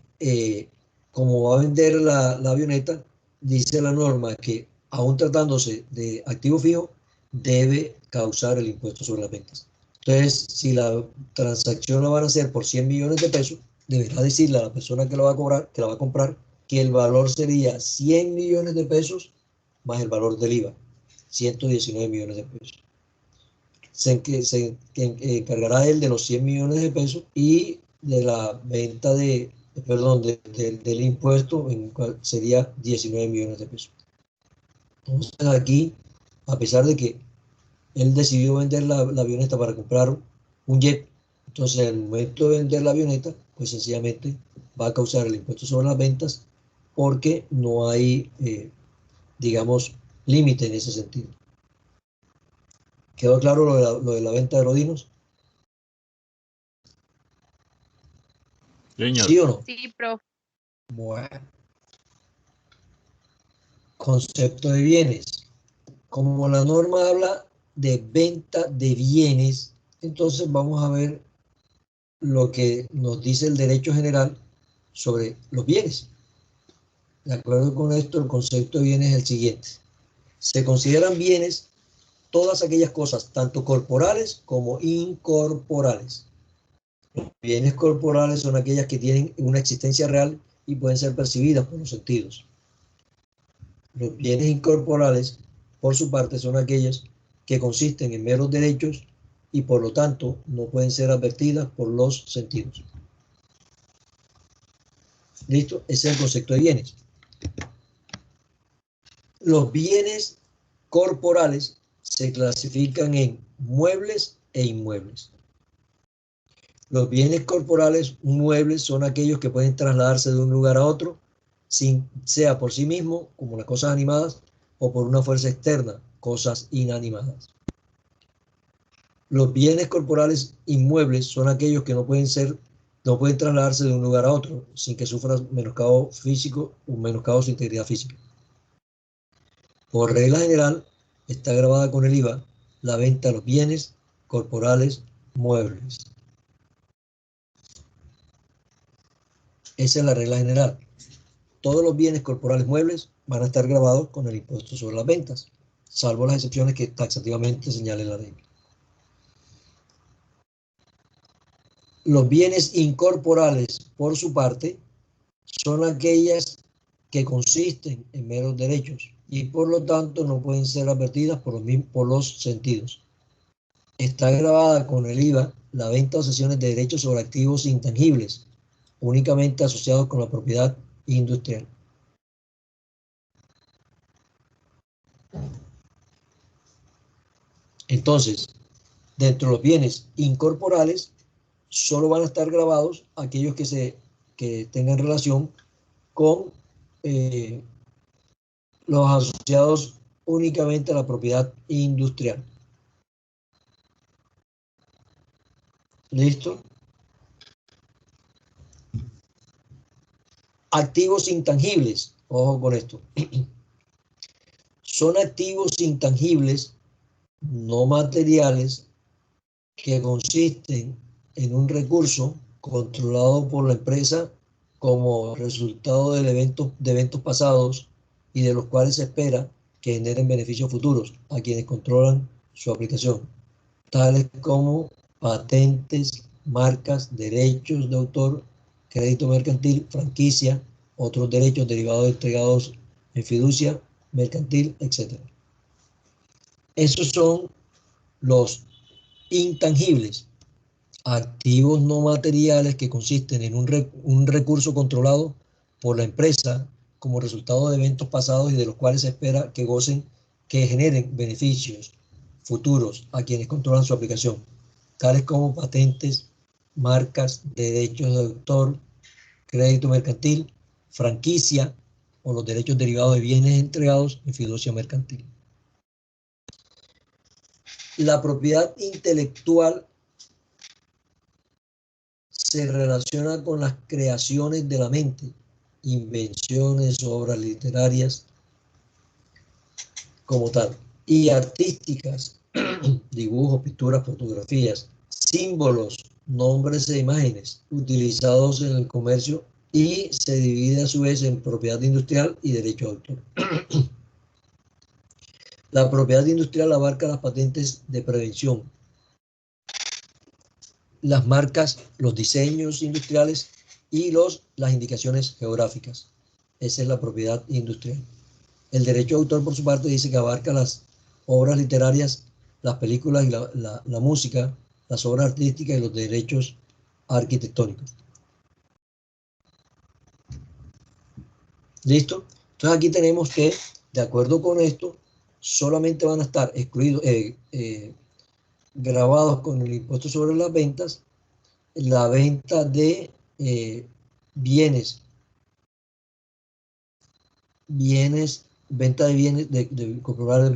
como va a vender la avioneta, dice la norma que, aún tratándose de activo fijo, debe causar el impuesto sobre las ventas. Entonces, si la transacción la van a hacer por 100 millones de pesos, deberá decirle a la persona que la va a cobrar, que la va a comprar, que el valor sería 100 millones de pesos más el valor del IVA, 119 millones de pesos. Se encargará él de los 100 millones de pesos y de la venta del impuesto, en cual sería 19 millones de pesos. Entonces aquí, a pesar de que él decidió vender la avioneta para comprar un jet, entonces en el momento de vender la avioneta, pues sencillamente va a causar el impuesto sobre las ventas porque no hay, digamos, límite en ese sentido. ¿Quedó claro lo de la venta de aerodinos? Señor. ¿Sí o no? Sí, profe. Bueno. Concepto de bienes. Como la norma habla de venta de bienes, entonces vamos a ver lo que nos dice el derecho general sobre los bienes. De acuerdo con esto, el concepto de bienes es el siguiente. Se consideran bienes todas aquellas cosas, tanto corporales como incorporales. Los bienes corporales son aquellas que tienen una existencia real y pueden ser percibidas por los sentidos. Los bienes incorporales, por su parte, son aquellas que consisten en meros derechos y por lo tanto no pueden ser advertidas por los sentidos. ¿Listo? Ese es el concepto de bienes. Los bienes corporales se clasifican en muebles e inmuebles. Los bienes corporales muebles son aquellos que pueden trasladarse de un lugar a otro sea por sí mismo, como las cosas animadas, o por una fuerza externa, cosas inanimadas. Los bienes corporales inmuebles son aquellos que no pueden trasladarse de un lugar a otro sin que sufran menoscabo físico o menoscabo su integridad física. Por regla general, está grabada con el IVA la venta de los bienes corporales muebles. Esa es la regla general. Todos los bienes corporales muebles van a estar grabados con el impuesto sobre las ventas, salvo las excepciones que taxativamente señale la ley. Los bienes incorporales, por su parte, son aquellas que consisten en meros derechos y por lo tanto no pueden ser advertidas por los sentidos. Está grabada con el IVA la venta o cesiones de derechos sobre activos intangibles, únicamente asociados con la propiedad industrial. Entonces, dentro de los bienes incorporales, solo van a estar grabados aquellos que tengan relación con los asociados únicamente a la propiedad industrial. ¿Listo? Activos intangibles, ojo con esto. Son activos intangibles no materiales que consisten en un recurso controlado por la empresa como resultado de eventos pasados y de los cuales se espera que generen beneficios futuros a quienes controlan su aplicación, tales como patentes, marcas, derechos de autor, crédito mercantil, franquicia, otros derechos derivados entregados en fiducia mercantil, etc. Esos son los intangibles, activos no materiales que consisten en un recurso controlado por la empresa como resultado de eventos pasados y de los cuales se espera que generen beneficios futuros a quienes controlan su aplicación, tales como patentes, marcas, derechos de autor, crédito mercantil, franquicia o los derechos derivados de bienes entregados en fiducia mercantil. La propiedad intelectual se relaciona con las creaciones de la mente, invenciones, obras literarias como tal, y artísticas, dibujos, pinturas, fotografías, símbolos, nombres e imágenes utilizados en el comercio y se divide a su vez en propiedad industrial y derecho de autor. La propiedad industrial abarca las patentes de prevención, las marcas, los diseños industriales y las indicaciones geográficas. Esa es la propiedad industrial. El derecho de autor, por su parte, dice que abarca las obras literarias, las películas y la música, las obras artísticas y los derechos arquitectónicos. ¿Listo? Entonces aquí tenemos que, de acuerdo con esto, solamente van a estar excluidos, grabados con el impuesto sobre las ventas, la venta de bienes, venta de bienes, corporales,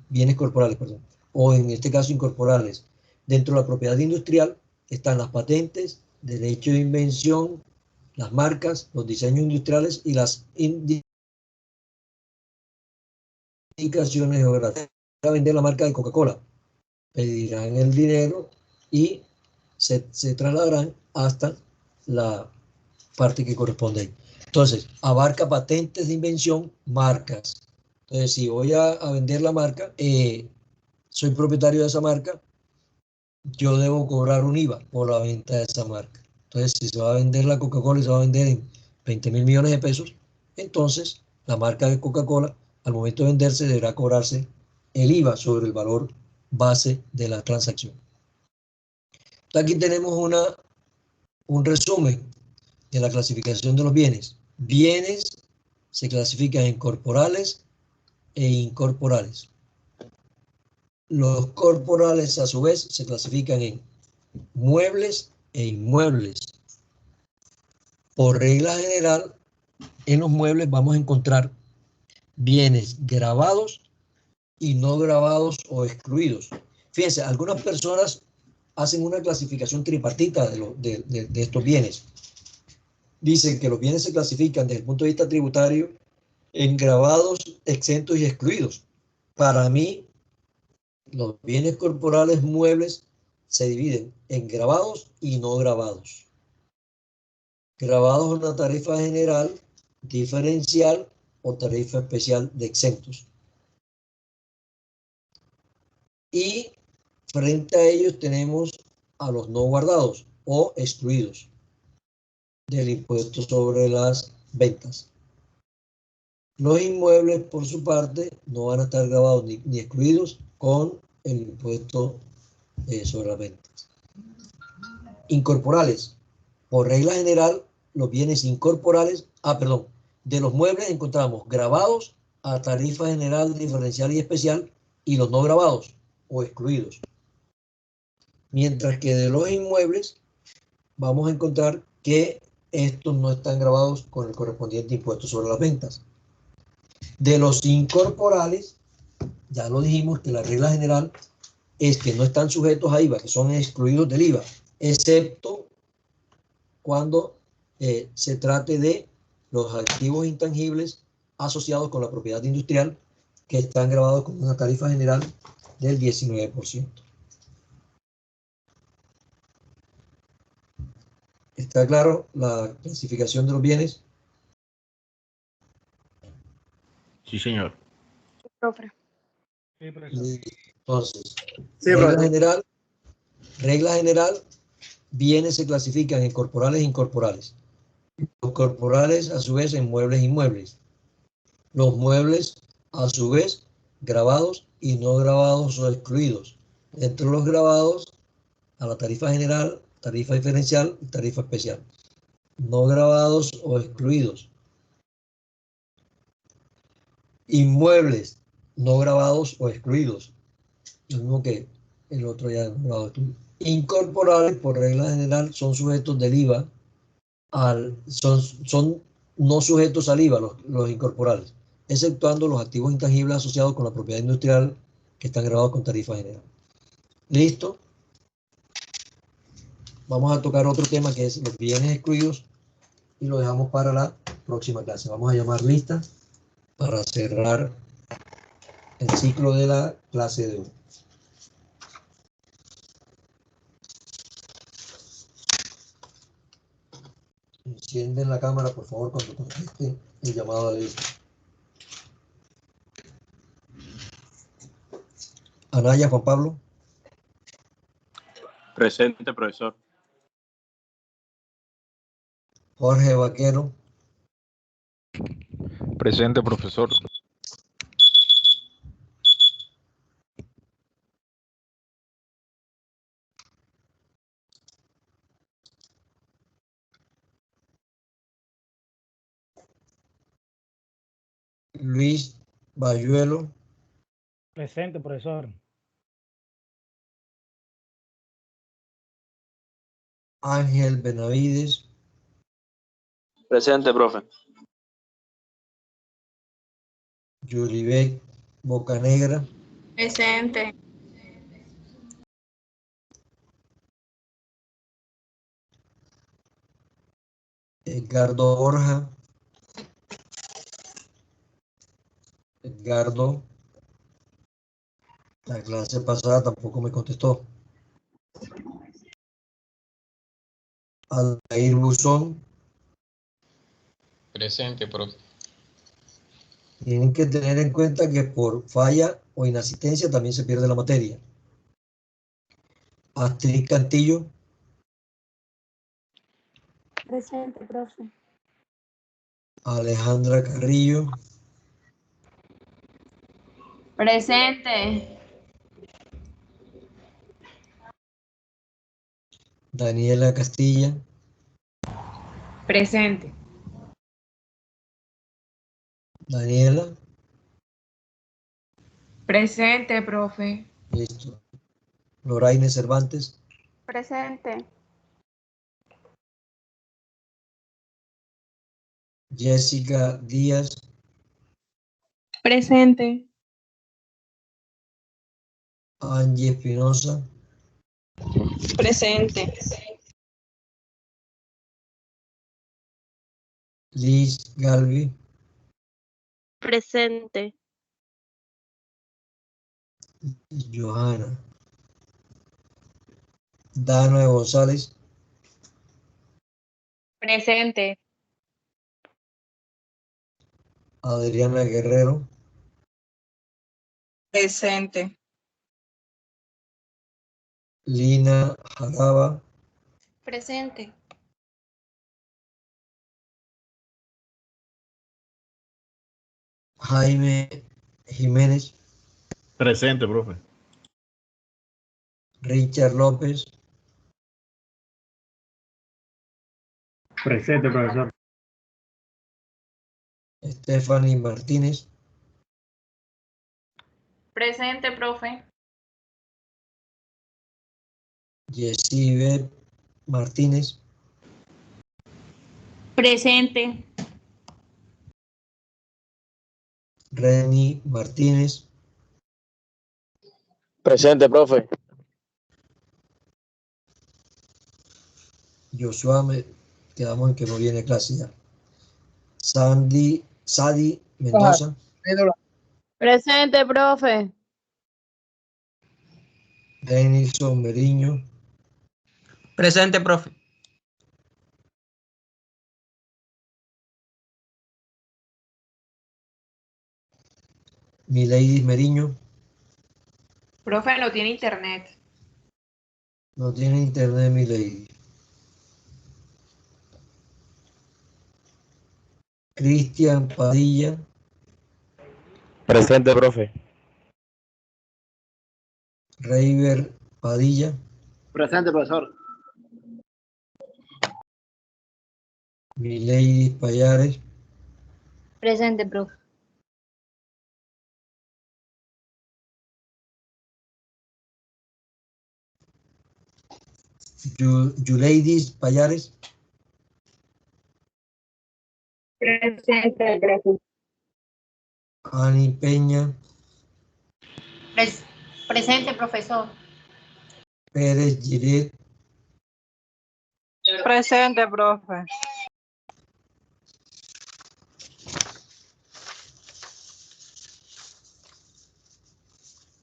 bienes corporales, perdón, o en este caso incorporales. Dentro de la propiedad industrial están las patentes, derecho de invención, las marcas, los diseños industriales y las indicaciones geográficas. Para vender la marca de Coca-Cola, pedirán el dinero y se trasladarán hasta la parte que corresponde ahí. Entonces, abarca patentes de invención, marcas. Entonces, si voy a vender la marca, soy propietario de esa marca, yo debo cobrar un IVA por la venta de esa marca. Entonces, si se va a vender la Coca-Cola y se va a vender en 20.000 millones de pesos, entonces la marca de Coca-Cola, al momento de venderse, deberá cobrarse el IVA sobre el valor base de la transacción. Aquí tenemos un resumen de la clasificación de los bienes. Bienes se clasifican en corporales e incorporales. Los corporales, a su vez, se clasifican en muebles e inmuebles. Por regla general, en los muebles vamos a encontrar bienes grabados y no grabados o excluidos. Fíjense, algunas personas hacen una clasificación tripartita de estos bienes. Dicen que los bienes se clasifican desde el punto de vista tributario en grabados, exentos y excluidos. Para mí, los bienes corporales muebles se dividen en grabados y no grabados. Grabados en una tarifa general, diferencial o tarifa especial de exentos. Y frente a ellos tenemos a los no guardados o excluidos del impuesto sobre las ventas. Los inmuebles, por su parte, no van a estar grabados ni excluidos con el impuesto sobre las ventas. Incorporales. Por regla general, los bienes incorporales, de los muebles encontramos grabados a tarifa general, diferencial y especial, y los no grabados o excluidos. Mientras que de los inmuebles vamos a encontrar que estos no están grabados con el correspondiente impuesto sobre las ventas. De los incorporales, ya lo dijimos que la regla general es que no están sujetos a IVA, que son excluidos del IVA, excepto cuando se trate de los activos intangibles asociados con la propiedad industrial, que están grabados con una tarifa general del 19%. ¿Está claro la clasificación de los bienes? Sí, señor. Profe. Entonces, Sí, regla general, bienes se clasifican en corporales e incorporales. Los corporales, a su vez, en muebles e inmuebles. Los muebles, a su vez, grabados y no grabados o excluidos. Entre los grabados, a la tarifa general, tarifa diferencial y tarifa especial. No grabados o excluidos. Inmuebles, no grabados o excluidos. Lo mismo que el otro ya grabado o excluido. Incorporales, por regla general, son sujetos del IVA, son no sujetos al IVA los incorporales, exceptuando los activos intangibles asociados con la propiedad industrial que están grabados con tarifa general. ¿Listo? Vamos a tocar otro tema que es los bienes excluidos y lo dejamos para la próxima clase. Vamos a llamar lista para cerrar el ciclo de la clase de hoy. Encienden la cámara, por favor, cuando conteste el llamado a la lista. Anaya, Juan Pablo. Presente, profesor. Jorge Vaquero. Presente, profesor. Luis Bayuelo. Presente, profesor. Ángel Benavides. Presente, profe. Yuribek Bocanegra. Presente. Edgardo Borja. Edgardo. La clase pasada tampoco me contestó. Aldair Buzón. Presente, profe. Tienen que tener en cuenta que por falla o inasistencia también se pierde la materia. Astrid Cantillo. Presente, profe. Alejandra Carrillo. Presente. Daniela Castilla. Presente. Daniela. Presente, profe. Listo. Loraine Cervantes. Presente. Jessica Díaz, Presente. Angie Espinosa, Presente. Liz Galvi, Presente. Johanna, Dana González, Presente. Adriana Guerrero, Presente. Lina Jaraba, Presente. Jaime Jiménez, Presente, profe. Richard López, Presente, profesor. Stephanie Martínez, Presente, profe. Yesibe Martínez, Presente. Reni Martínez, Presente, profe. Joshua, quedamos en que no viene clase ya. Sadi Mendoza, Presente, profe. Denison Meriño, Presente, profe. Milady Meriño, Profe, no tiene internet. no tiene internet Milady. Cristian Padilla, Presente, profe. Reiber Padilla, Presente, profesor. Milady Payares, Presente, profe. Yuleidis Payares, Presente, profe. Ani Peña, Presente, profesor. Pérez Giret, Presente, profe.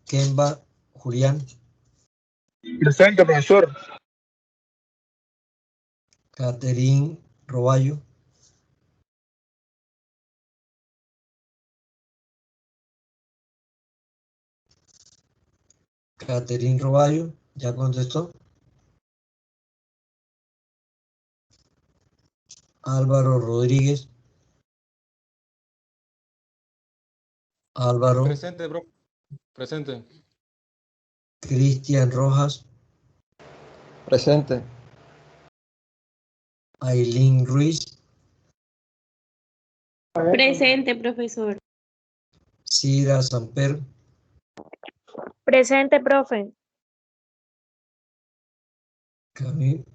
Kemba Julián, Presente, profesor. Catherine Roballo, Catherine Roballo, ya contestó. Álvaro Rodríguez, Álvaro, Presente, bro. Presente. Cristian Rojas, Presente. Aileen Ruiz, Presente, profesor. Cira Samper, Presente, profe.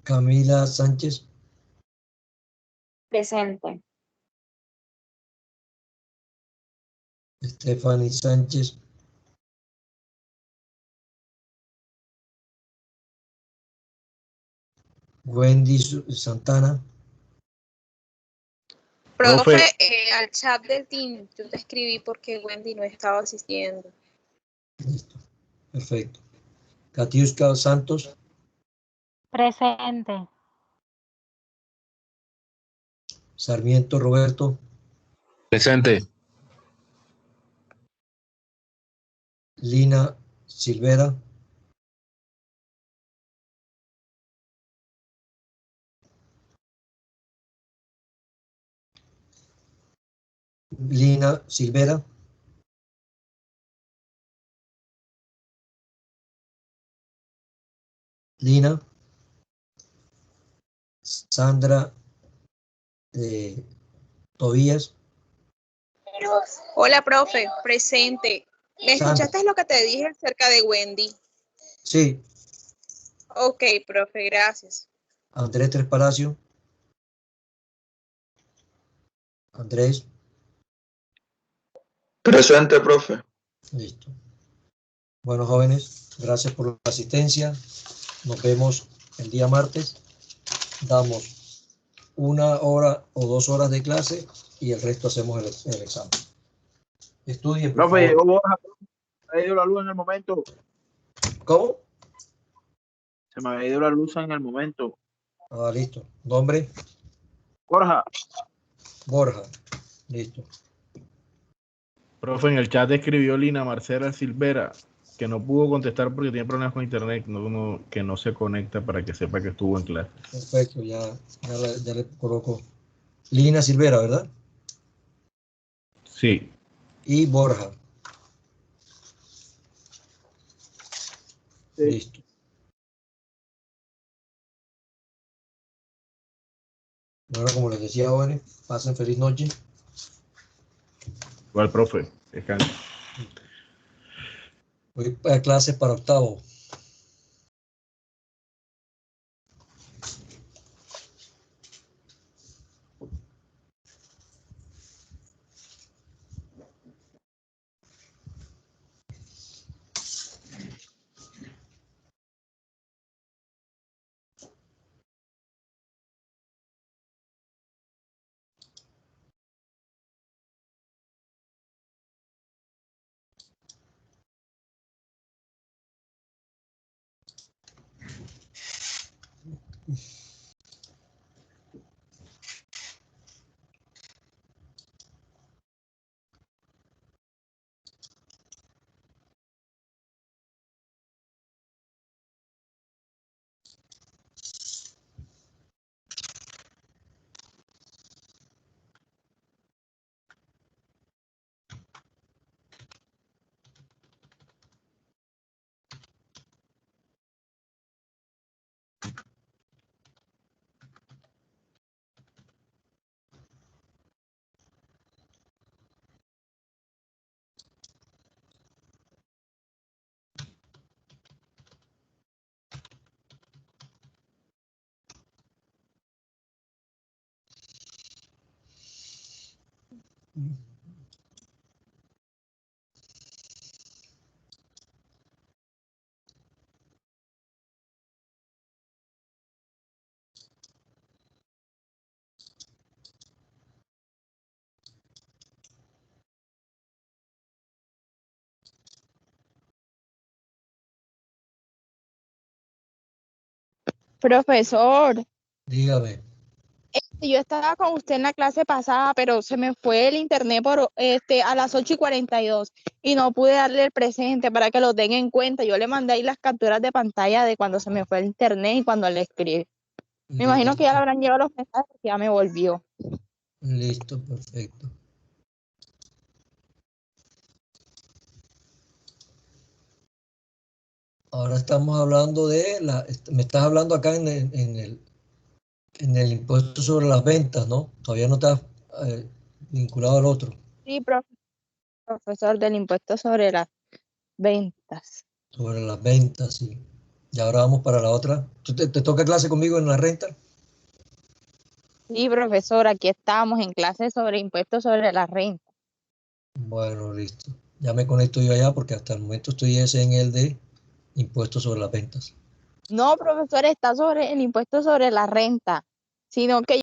Camila Sánchez, Presente. Stephanie Sánchez, Wendy Santana, Profe. Al chat del team, yo te escribí porque Wendy no estaba asistiendo. listo, perfecto. Katiuska Santos, Presente. Sarmiento Roberto, Presente. Lina Silvera, Lina Silvera, Lina, Sandra Tobías, Hola, profe. Presente. ¿Me Sandra, escuchaste lo que te dije acerca de Wendy? sí, Ok, profe, gracias. Andrés Tres Palacio, Andrés. Presente, profe. Listo. Bueno, jóvenes, gracias por la asistencia. Nos vemos el día martes. Damos 1 hora o 2 horas de clase y el resto hacemos el examen. Estudien, por Profe, favor. Borja, se me ha ido la luz en el momento. ¿Cómo? Se me había ido la luz en el momento. Ah, listo. ¿Nombre? Borja. Borja. Listo. Profe, en el chat escribió Lina Marcela Silvera que no pudo contestar porque tiene problemas con internet, que no se conecta, para que sepa que estuvo en clase. Perfecto, ya le coloco. Lina Silvera, ¿verdad? Sí. Y Borja. Sí. Listo. Bueno, como les decía, jóvenes, pasen feliz noche. Igual, profe, descansa. Voy a clases para octavo. Profesor, Dígame. yo estaba con usted en la clase pasada, pero se me fue el internet a las 8:42 y no pude darle el presente para que lo tenga en cuenta. Yo le mandé ahí las capturas de pantalla de cuando se me fue el internet y cuando le escribí. Me imagino que ya le habrán llegado los mensajes porque ya me volvió. Listo, perfecto. Ahora estamos hablando me estás hablando acá en el impuesto sobre las ventas, ¿no? Todavía no estás vinculado al otro. Sí, profesor, del impuesto sobre las ventas. Sobre las ventas, sí. Y ahora vamos para la otra. ¿Tú te toca clase conmigo en la renta? Sí, profesor, aquí estamos en clase sobre impuestos sobre la renta. Bueno, listo. Ya me conecto yo allá porque hasta el momento estoy en el de impuestos sobre las ventas. No, profesor, está sobre el impuesto sobre la renta, sino que